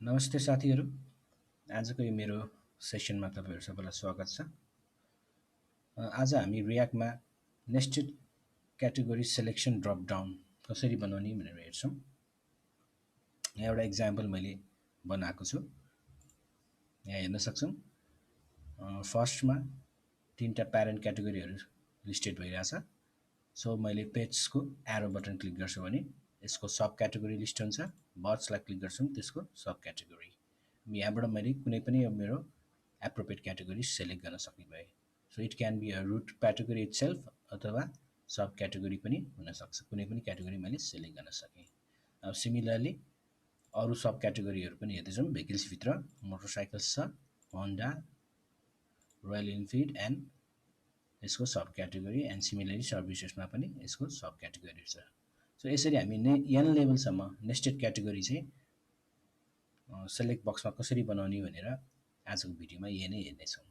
नमस्ते साथीहरू। आजको यो मेरो सेसनमा तपाईहरु सबैलाई स्वागत छ। आज हामी रियाक्टमा nested category selection drop down कसरी बनाउने भनेर हेर्छौं। यहाँ एउटा एक्जाम्पल मैले बनाएको छु। यहाँ हेर्न सक्छौं। फर्स्टमा तीनटा प्यारेन्ट क्याटेगोरीहरु लिस्टेड भइरहेछ। सो मैले पेजको एरो बटन क्लिक गर्छु भने यसको सब क्याटेगोरी लिस्ट हुन्छ। बर्ड्सलाई क्लिक गर्छौं त्यसको सब क्याटेगोरी। यहाँबाट मैले कुनै पनि मेरो एप्रोप्रिएट क्याटेगोरी सिलेक्ट गर्न सक्ने भए। So it can be a root category itself अथवा सब क्याटेगोरी पनि हुन सक्छ। कुनै पनि क्याटेगोरी मैले सिलेक्ट गर्न सके। अब सिमिलरली अरु सब क्याटेगोरीहरु पनि हेर्दै जाउँ। भेहिकल्स भित्र मोटरसाइकल्स छ, होन्डा, रोयल इनफिल्ड एन्ड यसको सब क्याटेगोरी एन्ड सिमिलरली सर्भिसेसमा पनि यसको सब क्याटेगोरी छ। सो यसरी हामी n लेभलसम्म नेस्टेड क्याटेगोरी चाहिँ सेलेक्ट बक्समा कसरी बनाउने भनेर आजको भिडियोमा यही नै हेर्ने छौं।